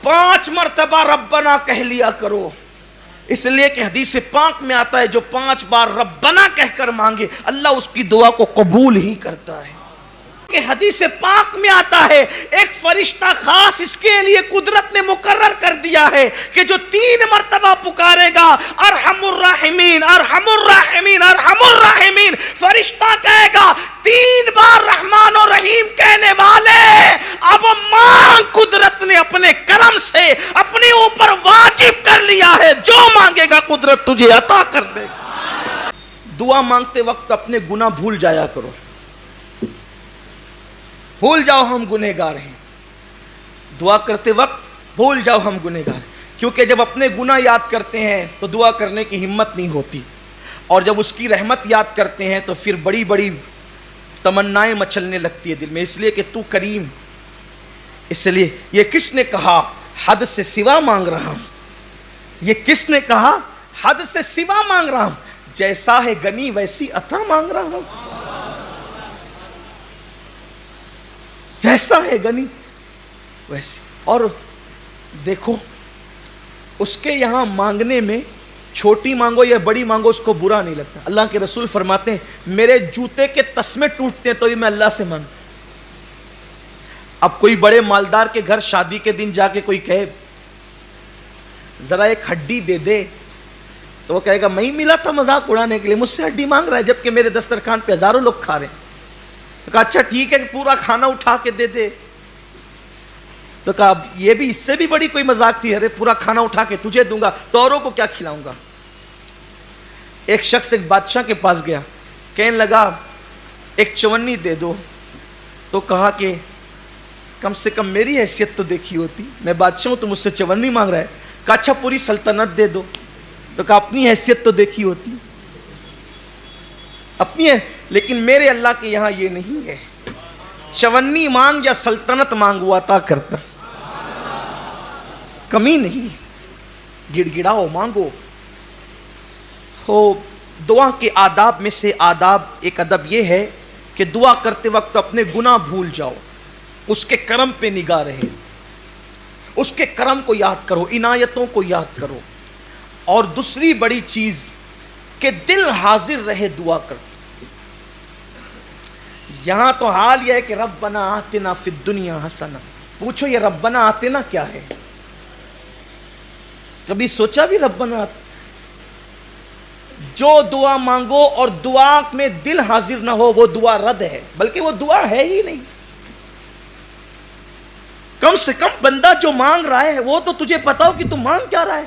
5 مرتبہ ربنا کہہ لیا کرو، اس لیے کہ حدیث پاک میں آتا ہے جو 5 بار ربنا کہہ کر مانگے اللہ اس کی دعا کو قبول ہی کرتا ہے. کہ حدیث پاک میں آتا ہے ایک فرشتہ خاص اس کے لیے قدرت نے مقرر کر دیا ہے کہ جو 3 مرتبہ پکارے گا ارحم الراحمین ارحم الراحمین ارحم الراحمین، فرشتہ کہے گا 3 بار رحمان و رحیم کہنے والے اب مانگ، قدرت نے اپنے کرم سے اپنے اوپر واجب کر لیا ہے، جو مانگے گا قدرت تجھے عطا کر دے گا. دعا مانگتے وقت اپنے گناہ بھول جایا کرو، بھول جاؤ ہم گنہگار ہیں. دعا کرتے وقت بھول جاؤ ہم گنہگار ہیں، کیونکہ جب اپنے گناہ یاد کرتے ہیں تو دعا کرنے کی ہمت نہیں ہوتی، اور جب اس کی رحمت یاد کرتے ہیں تو پھر بڑی بڑی تمنائیں مچلنے لگتی ہے دل میں، اس لیے کہ تو کریم. اس لیے یہ کس نے کہا حد سے سوا مانگ رہا ہوں، یہ کس نے کہا حد سے سوا مانگ رہا ہوں، جیسا ہے گنی ویسی عطا مانگ رہا ہوں، جیسا ہے گنی ویسے. اور دیکھو اس کے یہاں مانگنے میں چھوٹی مانگو یا بڑی مانگو اس کو برا نہیں لگتا. اللہ کے رسول فرماتے ہیں میرے جوتے کے تسمے ٹوٹتے ہیں تو یہ میں اللہ سے مانگ. اب کوئی بڑے مالدار کے گھر شادی کے دن جا کے کوئی کہے ذرا ایک ہڈی دے دے تو وہ کہے گا میں ہی ملا تھا مذاق اڑانے کے لیے، مجھ سے ہڈی مانگ رہا ہے جبکہ میرے دسترخوان پہ ہزاروں لوگ کھا رہے ہیں. کہا اچھا ٹھیک ہے کہ پورا کھانا اٹھا کے دے دے. تو کہا یہ بھی اس سے بھی بڑی کوئی مذاق تھی، ارے پورا کھانا اٹھا کے تجھے دوں گا تو اوروں کو کیا کھلاؤں گا. ایک شخص ایک بادشاہ کے پاس گیا، کہنے لگا ایک چونی دے دو. تو کہا کہ کم سے کم میری حیثیت تو دیکھی ہوتی، میں بادشاہ ہوں تو مجھ سے چونی مانگ رہا ہے. کہا اچھا پوری سلطنت دے دو. تو کہا اپنی حیثیت تو دیکھی ہوتی، اپنی ہے، لیکن میرے اللہ کے یہاں یہ نہیں ہے، چونی مانگ یا سلطنت مانگ وہ عطا کرتا، کمی نہیں. گڑ گڑاؤ مانگو. ہو دعا کے آداب میں سے ایک ادب یہ ہے کہ دعا کرتے وقت اپنے گناہ بھول جاؤ، اس کے کرم پہ نگاہ رہے، اس کے کرم کو یاد کرو، عنایتوں کو یاد کرو. اور دوسری بڑی چیز کہ دل حاضر رہے دعا کرتے. یہاں تو حال یہ ہے کہ ربنا آتنا فی الدنیا حسنہ. پوچھو یہ ربنا آتنا کیا ہے؟ کبھی سوچا بھی ربنا آتنا؟ جو دعا مانگو اور دعا میں دل حاضر نہ ہو وہ دعا رد ہے، بلکہ وہ دعا ہے ہی نہیں. کم سے کم بندہ جو مانگ رہا ہے وہ تو تجھے پتا ہو کہ تو مانگ کیا رہا ہے.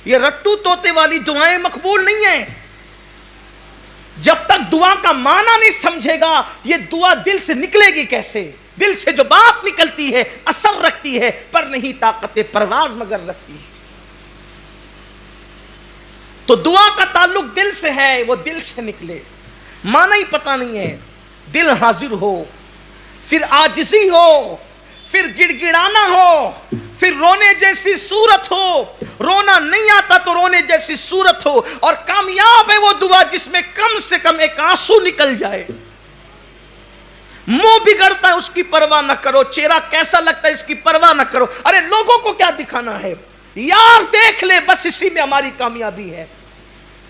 یہ رٹو توتے والی دعائیں مقبول نہیں ہیں. جب تک دعا کا معنی نہیں سمجھے گا یہ دعا دل سے نکلے گی کیسے؟ دل سے جو بات نکلتی ہے اثر رکھتی ہے، پر نہیں طاقت پرواز مگر رکھتی ہے. تو دعا کا تعلق دل سے ہے، وہ دل سے نکلے. معنی ہی پتہ نہیں ہے، دل حاضر ہو، پھر عاجزی ہو، پھر گڑ گڑانا ہو، پھر رونے جیسی صورت ہو. رونا نہیں آتا تو رونے جیسی صورت ہو. اور کامیاب ہے وہ دعا جس میں کم سے کم ایک آنسو نکل جائے. منہ بگڑتا ہے اس کی پرواہ نہ کرو، چہرہ کیسا لگتا ہے اس کی پرواہ نہ کرو. ارے لوگوں کو کیا دکھانا ہے، یار دیکھ لے، بس اسی میں ہماری کامیابی ہے.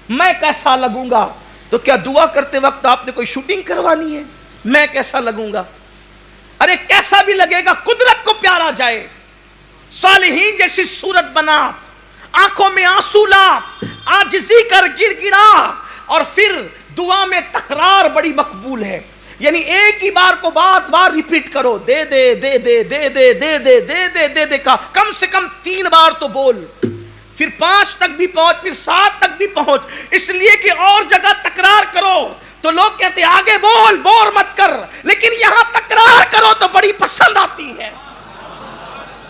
میں کیسا لگوں گا؟ تو کیا دعا کرتے وقت آپ نے کوئی شوٹنگ کروانی ہے؟ میں کیسا لگوں گا؟ ارے کیسا بھی لگے گا، قدرت کو پیارا جائے. صالحین جیسی صورت بنا، آنکھوں میں آنسو لا، عاجزی کر، گڑ گڑا. اور پھر دعا میں تکرار بڑی مقبول ہے، یعنی ایک ہی بار کو بار بار ریپیٹ کرو. دے دے دے دے دے دے دے دے دے دے دے دے کا کم سے کم 3 بار تو بول. پھر 5 تک بھی پہنچ، پھر 7 تک بھی پہنچ. اس لیے کہ اور جگہ تکرار کرو تو لوگ کہتے ہیں آگے بول، بور مت کر، لیکن یہاں تکرار کرو تو بڑی پسند آتی ہے.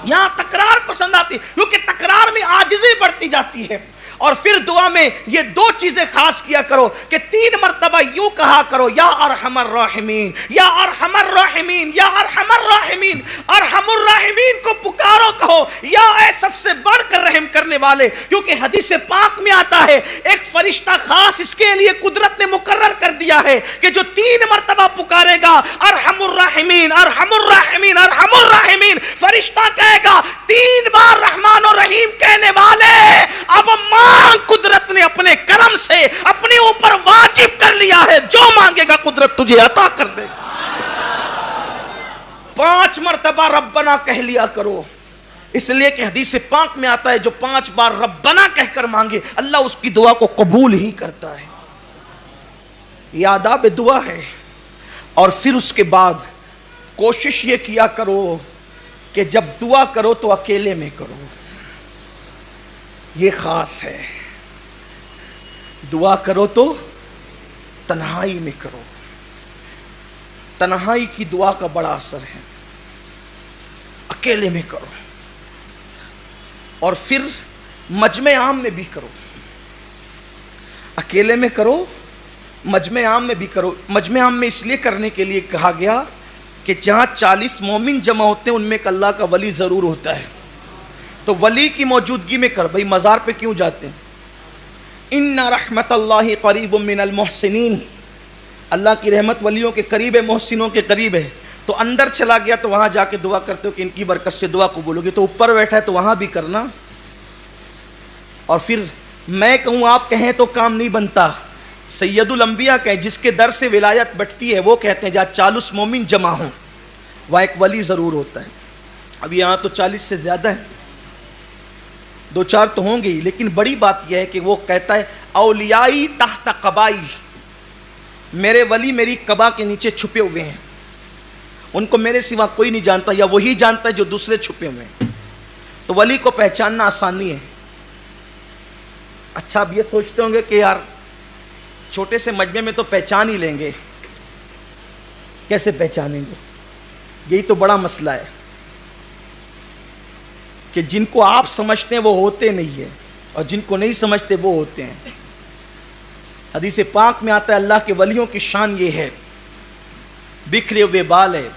یہاں تکرار پسند آتی ہے کیونکہ تکرار میں عاجزی بڑھتی جاتی ہے. اور پھر دعا میں یہ 2 چیزیں خاص کیا کرو کہ 3 مرتبہ یوں کہا کرو، یا ارحم الراحمین، یا ارحم الراحمین، یا ارحم الراحمین. ارحم الراحمین کو پکارو، کہو یا اے سب سے بڑھ کر رحم کرنے کرنے والے، کیونکہ حدیث پاک میں آتا ہے ایک فرشتہ خاص اس کے لیے قدرت نے مقرر کر دیا ہے کہ جو 3 مرتبہ پکارے گا ارحم الراحمین ارحم الراحمین ارحم الراحمین، فرشتہ کہے گا 3 بار رحمان و رحیم کہنے والے اب مانگ، قدرت نے اپنے کرم سے اپنے اوپر واجب کر لیا ہے، جو مانگے گا قدرت تجھے عطا کر دے گا۔ 5 مرتبہ ربنا کہہ لیا کرو، اس لیے کہ حدیث پاک میں آتا ہے جو 5 بار ربنا کہہ کر مانگے اللہ اس کی دعا کو قبول ہی کرتا ہے۔ یہ آداب دعا ہے۔ اور پھر اس کے بعد کوشش یہ کیا کرو کہ جب دعا کرو تو اکیلے میں کرو، یہ خاص ہے۔ دعا کرو تو تنہائی میں کرو، تنہائی کی دعا کا بڑا اثر ہے، اکیلے میں کرو۔ اور پھر مجمع عام میں بھی کرو، اکیلے میں کرو، مجمع عام میں بھی کرو۔ مجمع عام میں اس لیے کرنے کے لیے کہا گیا کہ جہاں 40 مومن جمع ہوتے ہیں ان میں ایک اللہ کا ولی ضرور ہوتا ہے، تو ولی کی موجودگی میں کر۔ بھئی مزار پہ کیوں جاتے ہیں؟ ان رحمت اللہ قریب من المحسنین، اللہ کی رحمت ولیوں کے قریب ہے، محسنوں کے قریب ہے۔ تو اندر چلا گیا تو وہاں جا کے دعا کرتے ہو کہ ان کی برکت سے دعا قبول ہوگی، تو اوپر بیٹھا ہے تو وہاں بھی کرنا۔ اور پھر میں کہوں آپ کہیں تو کام نہیں بنتا، سید الانبیاء کہیں جس کے در سے ولایت بٹتی ہے وہ کہتے ہیں جہاں 40 مومن جمع ہوں وہاں ایک ولی ضرور ہوتا ہے۔ اب یہاں تو 40 سے زیادہ ہے، 2-4 تو ہوں گے ہی، لیکن بڑی بات یہ ہے کہ وہ کہتا ہے اولیائی تحت قبائی، میرے ولی میری قبا کے نیچے چھپے ہوئے ہیں، ان کو میرے سوا کوئی نہیں جانتا، یا وہی جانتا ہے جو دوسرے چھپے ہوئے ہیں۔ تو ولی کو پہچاننا آسانی ہے۔ اچھا اب یہ سوچتے ہوں گے کہ یار چھوٹے سے مجمع میں تو پہچان ہی لیں گے، کیسے پہچانیں گے؟ یہی تو بڑا مسئلہ ہے کہ جن کو آپ سمجھتے ہیں وہ ہوتے نہیں ہیں، اور جن کو نہیں سمجھتے وہ ہوتے ہیں۔ حدیث پاک میں آتا ہے اللہ کے ولیوں کی شان یہ ہے، بکھرے ہوئے بال ہے،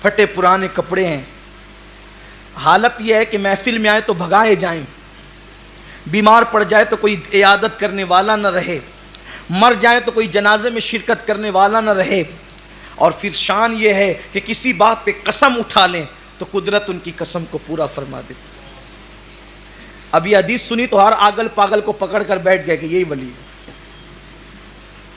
پھٹے پرانے کپڑے ہیں، حالت یہ ہے کہ محفل میں آئے تو بھگائے جائیں، بیمار پڑ جائے تو کوئی عیادت کرنے والا نہ رہے، مر جائے تو کوئی جنازے میں شرکت کرنے والا نہ رہے۔ اور پھر شان یہ ہے کہ کسی بات پہ قسم اٹھا لیں تو قدرت ان کی قسم کو پورا فرما دیتی۔ اب یہ حدیث سنی تو ہر آگل پاگل کو پکڑ کر بیٹھ گئے کہ یہی ولی ہے،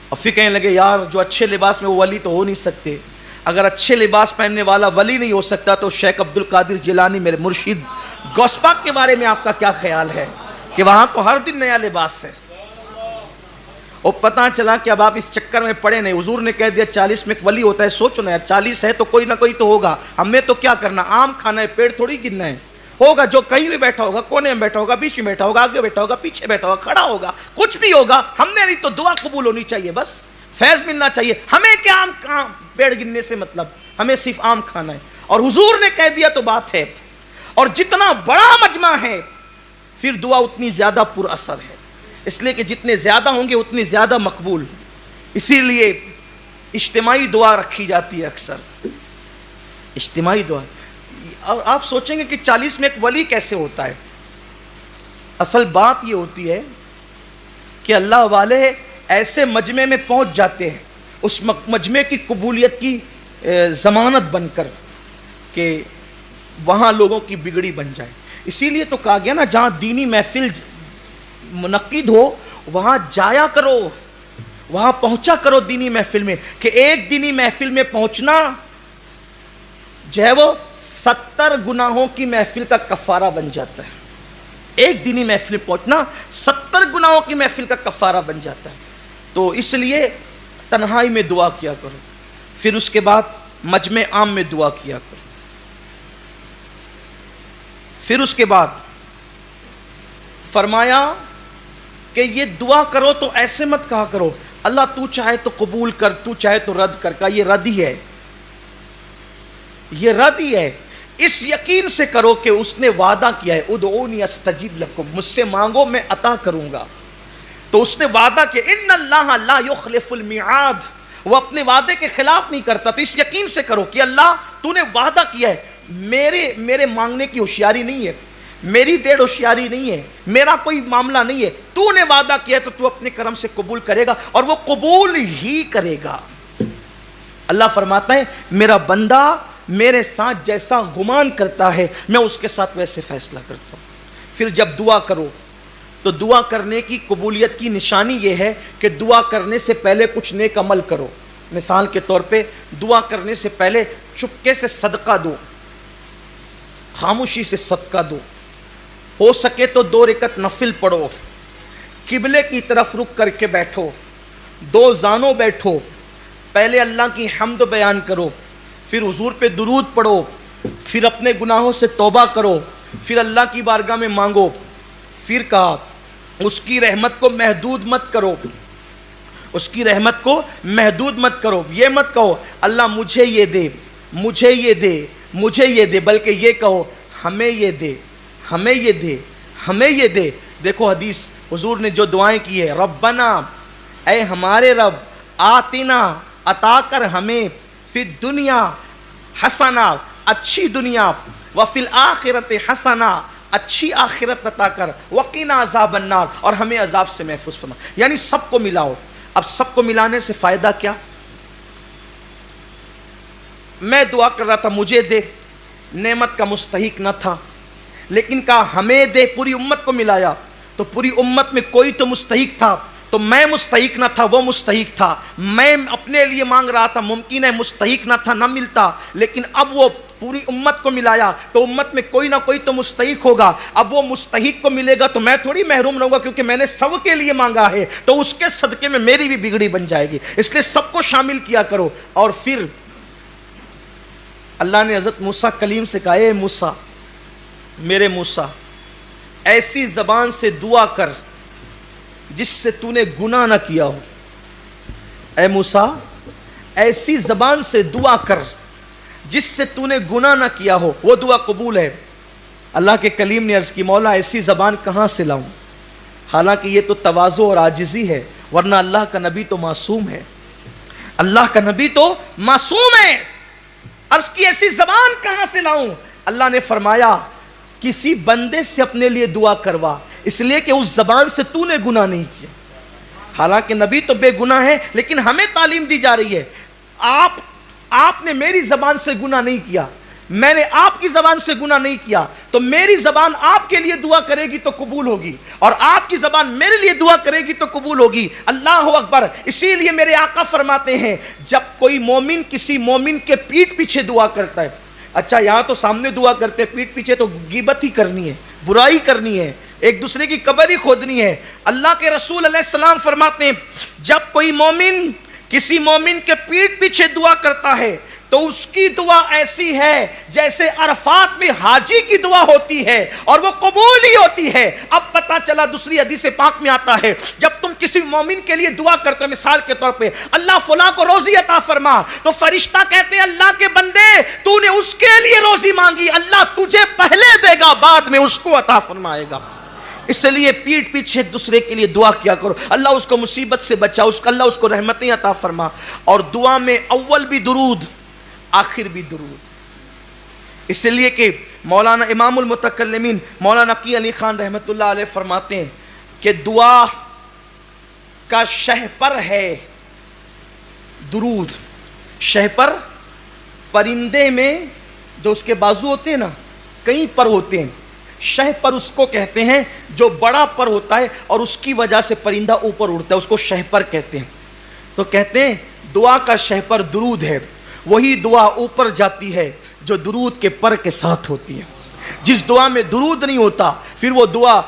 اور پھر کہنے لگے یار جو اچھے لباس میں وہ ولی تو ہو نہیں سکتے، اگر اچھے لباس پہننے والا ولی نہیں ہو سکتا تو شیخ عبد القادر جیلانی میرے مرشد غوث پاک کے بارے میں آپ کا کیا خیال ہے کہ وہاں تو ہر دن نیا لباس ہے؟ اور پتہ چلا کہ اب آپ اس چکر میں پڑے نہیں، حضور نے کہہ دیا 40 میں ایک ولی ہوتا ہے، سوچو نا یار 40 ہے تو کوئی نہ کوئی تو ہوگا، ہمیں تو کیا کرنا، آم کھانا ہے، پیڑ تھوڑی گرنا ہے، ہوگا جو کہیں بھی بیٹھا ہوگا، کونے میں بیٹھا ہوگا، بیچ میں بیٹھا ہوگا، آگے بیٹھا ہوگا، پیچھے بیٹھا ہوگا، کھڑا ہوگا، کچھ بھی ہوگا، ہم نے نہیں تو دعا قبول ہونی چاہیے، بس فیض ملنا چاہیے، ہمیں کیا آم پیڑ گرنے سے مطلب، ہمیں صرف آم کھانا ہے۔ اور حضور نے کہہ دیا تو بات ہے، اور جتنا بڑا مجمع ہے پھر دعا اتنی زیادہ پر اثر ہے، اس لیے کہ جتنے زیادہ ہوں گے اتنی زیادہ مقبول، اسی لیے اجتماعی دعا رکھی جاتی ہے اکثر، اجتماعی دعا۔ اور آپ سوچیں گے کہ 40 میں ایک ولی کیسے ہوتا ہے؟ اصل بات یہ ہوتی ہے کہ اللہ والے ایسے مجمع میں پہنچ جاتے ہیں اس مجمع کی قبولیت کی ضمانت بن کر کہ وہاں لوگوں کی بگڑی بن جائے۔ اسی لیے تو کہا گیا نا جہاں دینی محفل منعقد ہو وہاں جایا کرو، وہاں پہنچا کرو دینی محفل میں، کہ ایک دینی محفل میں پہنچنا جو ہے وہ 70 گناہوں کی محفل کا کفارہ بن جاتا ہے۔ ایک دینی محفل میں پہنچنا 70 گناہوں کی محفل کا کفارہ بن جاتا ہے۔ تو اس لیے تنہائی میں دعا کیا کرو، پھر اس کے بعد مجمع عام میں دعا کیا کرو، پھر اس کے بعد فرمایا کہ یہ دعا کرو تو ایسے مت کہا کرو اللہ تو چاہے تو قبول کر، تو چاہے تو رد کر، کا یہ رد ہی ہے، یہ رد ہی ہے۔ اس یقین سے کرو کہ اس نے وعدہ کیا ہے ادعونی استجب لکم، مجھ سے مانگو میں عطا کروں گا۔ تو اس نے وعدہ کیا ان اللہ لا یخلف المیعاد، وہ اپنے وعدے کے خلاف نہیں کرتا، تو اس یقین سے کرو کہ اللہ تو نے وعدہ کیا ہے، میرے مانگنے کی ہوشیاری نہیں ہے، میری دیر ہوشیاری نہیں ہے, میرا کوئی معاملہ نہیں ہے, تو نے وعدہ کیا تو تو اپنے کرم سے قبول کرے گا اور وہ قبول ہی کرے گا. اللہ فرماتا ہے میرا بندہ میرے ساتھ جیسا گمان کرتا ہے میں اس کے ساتھ ویسے فیصلہ کرتا ہوں. پھر جب دعا کرو تو دعا کرنے کی قبولیت کی نشانی یہ ہے کہ دعا کرنے سے پہلے کچھ نیک عمل کرو. مثال کے طور پہ دعا کرنے سے پہلے چپکے سے صدقہ دو, خاموشی سے صدقہ دو, ہو سکے تو 2 رکعت نفل پڑھو, قبلے کی طرف رخ کر کے بیٹھو, 2 زانوں بیٹھو, پہلے اللہ کی حمد بیان کرو, پھر حضور پہ درود پڑھو, پھر اپنے گناہوں سے توبہ کرو, پھر اللہ کی بارگاہ میں مانگو. پھر کہا اس کی رحمت کو محدود مت کرو, اس کی رحمت کو محدود مت کرو. یہ مت کہو اللہ مجھے یہ دے, مجھے یہ دے, مجھے یہ دے, بلکہ یہ کہو ہمیں یہ دے, ہمیں یہ دے, ہمیں یہ دے. دیکھو حدیث حضور نے جو دعائیں کی ہے, ربنا اے ہمارے رب, آتنا عطا کر ہمیں, فی الدنیا حسنہ اچھی دنیا, وفی الآخرت حسنہ اچھی آخرت عطا کر, وقنا عذاب النار اور ہمیں عذاب سے محفوظ فرما. یعنی سب کو ملاؤ. اب سب کو ملانے سے فائدہ کیا؟ میں دعا کر رہا تھا مجھے دے, نعمت کا مستحق نہ تھا, لیکن کہا ہمیں دے, پوری امت کو ملایا تو پوری امت میں کوئی تو مستحق تھا, تو میں مستحق نہ تھا وہ مستحق تھا. میں اپنے لیے مانگ رہا تھا, ممکن ہے مستحق نہ تھا, نہ ملتا, لیکن اب وہ پوری امت کو ملایا تو امت میں کوئی نہ کوئی تو مستحق ہوگا. اب وہ مستحق کو ملے گا تو میں تھوڑی محروم رہوں گا, کیونکہ میں نے سب کے لیے مانگا ہے, تو اس کے صدقے میں میری بھی بگڑی بن جائے گی. اس لیے سب کو شامل کیا کرو. اور پھر اللہ نے حضرت موسیٰ کلیم سے کہا, اے موسیٰ, میرے موسیٰ, ایسی زبان سے دعا کر جس سے تو نے گناہ نہ کیا ہو. اے موسیٰ, ایسی زبان سے دعا کر جس سے تو نے گناہ نہ کیا ہو, وہ دعا قبول ہے. اللہ کے کلیم نے عرض کی, مولا ایسی زبان کہاں سے لاؤں؟ حالانکہ یہ تو تواضع اور عاجزی ہے, ورنہ اللہ کا نبی تو معصوم ہے, اللہ کا نبی تو معصوم ہے. عرض کی ایسی زبان کہاں سے لاؤں؟ اللہ نے فرمایا کسی بندے سے اپنے لیے دعا کروا, اس لیے کہ اس زبان سے تو نے گناہ نہیں کیا. حالانکہ نبی تو بے گناہ ہے, لیکن ہمیں تعلیم دی جا رہی ہے آپ نے میری زبان سے گناہ نہیں کیا, میں نے آپ کی زبان سے گناہ نہیں کیا, تو میری زبان آپ کے لیے دعا کرے گی تو قبول ہوگی, اور آپ کی زبان میرے لیے دعا کرے گی تو قبول ہوگی. اللہ اکبر. اسی لیے میرے آقا فرماتے ہیں جب کوئی مومن کسی مومن کے پیٹھ پیچھے دعا کرتا ہے, اچھا یہاں تو سامنے دعا کرتے ہیں, پیٹھ پیچھے تو غیبت ہی کرنی ہے, برائی کرنی ہے, ایک دوسرے کی قبر ہی کھودنی ہے. اللہ کے رسول علیہ السلام فرماتے ہیں جب کوئی مومن کسی مومن کے پیٹھ پیچھے دعا کرتا ہے تو اس کی دعا ایسی ہے جیسے عرفات میں حاجی کی دعا ہوتی ہے, اور وہ قبول ہی ہوتی ہے. اب پتہ چلا, دوسری حدیث پاک میں آتا ہے جب تم کسی مومن کے لیے دعا کرتے ہو, مثال کے طور پہ اللہ فلاں کو روزی عطا فرما, تو فرشتہ کہتے ہیں اللہ کے بندے تو نے اس کے لیے روزی مانگی, اللہ تجھے پہلے دے گا, بعد میں اس کو عطا فرمائے گا. اس لیے پیٹھ پیچھے ایک دوسرے کے لیے دعا کیا کرو, اللہ اس کو مصیبت سے بچا, اللہ اس کو رحمتیں عطا فرما. اور دعا میں اول بھی درود, آخر بھی درود. اس لیے کہ مولانا امام المتکلمین مولانا نقی علی خان رحمت اللہ علیہ فرماتے ہیں کہ دعا کا شہپر ہے درود. شہپر پرندے میں جو اس کے بازو ہوتے ہیں نا, کئی پر ہوتے ہیں, شہ پر اس کو کہتے ہیں جو بڑا پر ہوتا ہے اور اس کی وجہ سے پرندہ اوپر اڑتا ہے, اس کو شہ پر کہتے ہیں. تو کہتے ہیں دعا کا شہ پر درود ہے, وہی دعا اوپر جاتی ہے جو درود کے پر کے ساتھ ہوتی ہے. جس دعا میں درود نہیں ہوتا پھر وہ دعا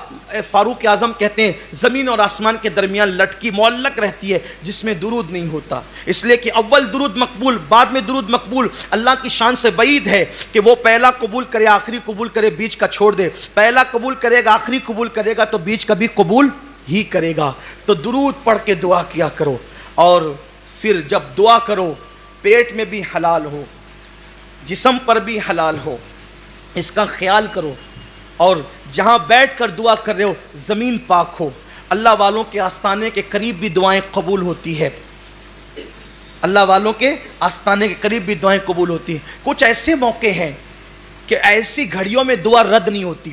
فاروق اعظم کہتے ہیں زمین اور آسمان کے درمیان لٹکی معلق رہتی ہے جس میں درود نہیں ہوتا. اس لیے کہ اول درود مقبول, بعد میں درود مقبول. اللہ کی شان سے بعید ہے کہ وہ پہلا قبول کرے آخری قبول کرے, بیچ کا چھوڑ دے. پہلا قبول کرے گا آخری قبول کرے گا تو بیچ کا بھی قبول ہی کرے گا. تو درود پڑھ کے دعا کیا کرو, اور پھر جب دعا کرو پیٹ میں بھی حلال ہو, جسم پر بھی حلال ہو, اس کا خیال کرو. اور جہاں بیٹھ کر دعا کر رہے ہو زمین پاک ہو. اللہ والوں کے آستانے کے قریب بھی دعائیں قبول ہوتی ہے, اللہ والوں کے آستانے کے قریب بھی دعائیں قبول ہوتی ہیں. کچھ ایسے موقع ہیں کہ ایسی گھڑیوں میں دعا رد نہیں ہوتی.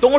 2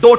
2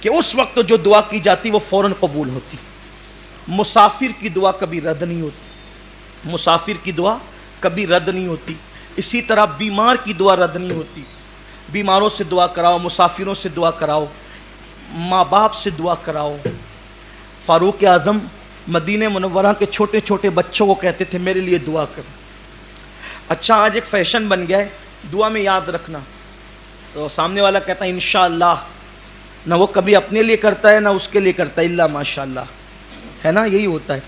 کہ اس وقت جو دعا کی جاتی وہ فوراً قبول ہوتی. مسافر کی دعا کبھی رد نہیں ہوتی. مسافر کی دعا کبھی رد نہیں ہوتی. اسی طرح بیمار کی دعا رد نہیں ہوتی. بیماروں سے دعا کراؤ, مسافروں سے دعا کراؤ, ماں باپ سے دعا کراؤ. فاروق اعظم مدینہ منورہ کے چھوٹے چھوٹے بچوں کو کہتے تھے میرے لیے دعا کر. اچھا آج ایک فیشن بن گیا ہے دعا میں یاد رکھنا. تو سامنے والا کہتا ہے انشاءاللہ, نہ وہ کبھی اپنے لیے کرتا ہے نہ اس کے لیے کرتا ہے, اللہ ماشاءاللہ, ہے نا, یہی ہوتا ہے.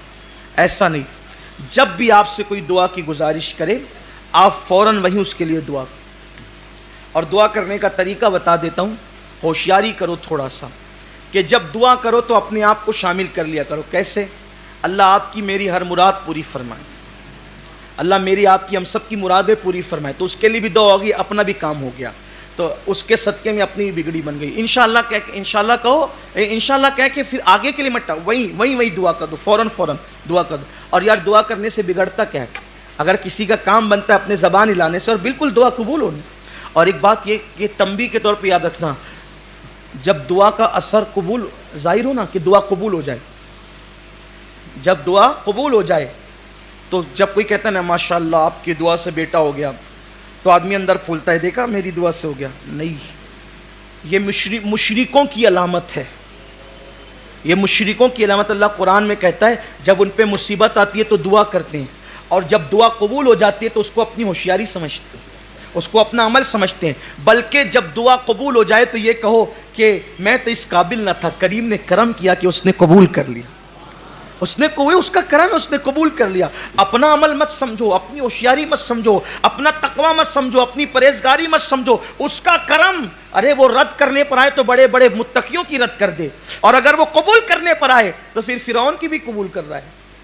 ایسا نہیں, جب بھی آپ سے کوئی دعا کی گزارش کرے آپ فوراً وہیں اس کے لیے دعا. اور دعا کرنے کا طریقہ بتا دیتا ہوں, ہوشیاری کرو تھوڑا سا, کہ جب دعا کرو تو اپنے آپ کو شامل کر لیا کرو. کیسے؟ اللہ آپ کی میری ہر مراد پوری فرمائے, اللہ میری آپ کی ہم سب کی مرادیں پوری فرمائے. تو اس کے لیے بھی دعا ہوگی, اپنا بھی کام ہو گیا, تو اس کے صدقے میں اپنی بگڑی بن گئی. انشاءاللہ کہہ کے انشاءاللہ کہو, انشاءاللہ کہہ کے پھر آگے کے لیے مت وہی دعا کر دو, فوراً دعا کر دو. اور یار دعا کرنے سے بگڑتا کیا ہے؟ اگر کسی کا کام بنتا ہے اپنے زبان ہلانے سے, اور بالکل دعا قبول ہونی. اور ایک بات یہ تنبیہ کے طور پہ یاد رکھنا, جب دعا کا اثر قبول ظاہر ہو نا, کہ دعا قبول ہو جائے, جب دعا قبول ہو جائے تو جب کوئی کہتا ہے نا ماشاءاللہ آپ کی دعا سے بیٹا ہو گیا, تو آدمی اندر پھولتا ہے, دیکھا میری دعا سے ہو گیا. نہیں, یہ مشرکوں کی علامت ہے, یہ مشرکوں کی علامت. اللہ قرآن میں کہتا ہے جب ان پہ مصیبت آتی ہے تو دعا کرتے ہیں, اور جب دعا قبول ہو جاتی ہے تو اس کو اپنی ہوشیاری سمجھتے ہیں, اس کو اپنا عمل سمجھتے ہیں. بلکہ جب دعا قبول ہو جائے تو یہ کہو کہ میں تو اس قابل نہ تھا, کریم نے کرم کیا کہ اس نے قبول کر لیا, اس نے کوئی اس کا کرم, اس نے قبول کر لیا. اپنا عمل مت سمجھو, اپنی ہوشیاری مت سمجھو, اپنا تقوی مت سمجھو, اپنی پرہیزگاری مت سمجھو, اس کا کرم. ارے وہ رد کرنے پر آئے تو بڑے بڑے متقیوں کی رد کر دے, اور اگر وہ قبول کرنے پر آئے تو پھر فرعون کی بھی قبول کر رہا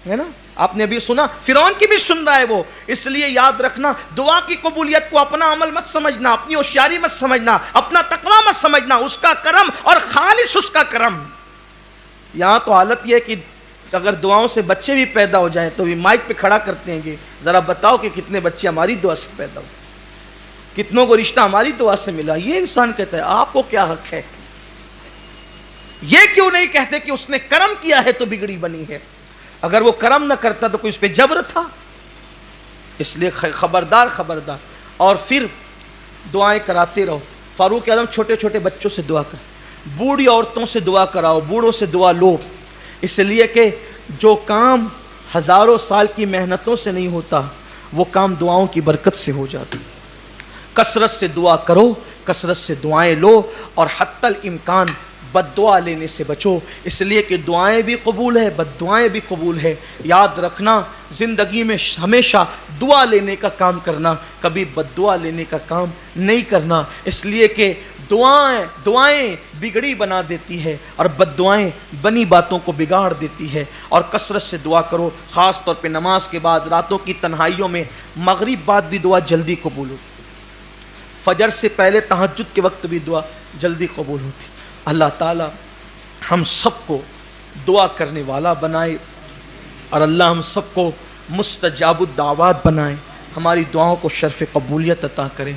ہے نا. آپ نے بھی سنا فرعون کی بھی سن رہا ہے وہ. اس لیے یاد رکھنا, دعا کی قبولیت کو اپنا عمل مت سمجھنا, اپنی ہوشیاری مت سمجھنا, اپنا تقوی مت سمجھنا, اس کا کرم اور خالص اس کا کرم. یہاں تو حالت یہ ہے کہ اگر دعاؤں سے بچے بھی پیدا ہو جائیں تو بھی مائک پہ کھڑا کرتے ہیں کہ ذرا بتاؤ کہ کتنے بچے ہماری دعا سے پیدا ہو, کتنوں کو رشتہ ہماری دعا سے ملا. یہ انسان کہتا ہے آپ کو کیا حق ہے؟ یہ کیوں نہیں کہتے کہ اس نے کرم کیا ہے تو بگڑی بنی ہے؟ اگر وہ کرم نہ کرتا تو کوئی اس پہ جبر تھا. اس لیے خبردار. اور پھر دعائیں کراتے رہو. فاروق اعظم چھوٹے چھوٹے بچوں سے دعا کر, بوڑھی عورتوں سے دعا کراؤ, بوڑھوں سے دعا لو. اس لیے کہ جو کام ہزاروں سال کی محنتوں سے نہیں ہوتا وہ کام دعاؤں کی برکت سے ہو جاتا. کثرت سے دعا کرو, کثرت سے دعائیں لو, اور حتی الامکان بد دعا لینے سے بچو. اس لیے کہ دعائیں بھی قبول ہے, بد دعائیں بھی قبول ہے. یاد رکھنا زندگی میں ہمیشہ دعا لینے کا کام کرنا, کبھی بد دعا لینے کا کام نہیں کرنا. اس لیے کہ دعائیں بگڑی بنا دیتی ہے, اور بد دعائیں بنی باتوں کو بگاڑ دیتی ہے. اور کثرت سے دعا کرو, خاص طور پہ نماز کے بعد, راتوں کی تنہائیوں میں. مغرب بعد بھی دعا جلدی قبول ہوتی, فجر سے پہلے تہجد کے وقت بھی دعا جلدی قبول ہوتی. اللہ تعالی ہم سب کو دعا کرنے والا بنائے, اور اللہ ہم سب کو مستجاب الدعوات بنائے, ہماری دعاؤں کو شرف قبولیت عطا کریں.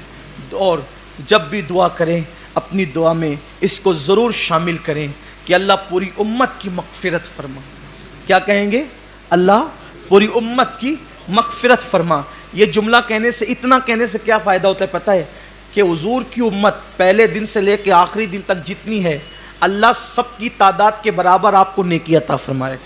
اور جب بھی دعا کریں اپنی دعا میں اس کو ضرور شامل کریں کہ اللہ پوری امت کی مغفرت فرما. کیا کہیں گے؟ اللہ پوری امت کی مغفرت فرما. یہ جملہ کہنے سے, اتنا کہنے سے کیا فائدہ ہوتا ہے پتہ ہے؟ کہ حضور کی امت پہلے دن سے لے کے آخری دن تک جتنی ہے, اللہ سب کی تعداد کے برابر آپ کو نیکی عطا فرمائے.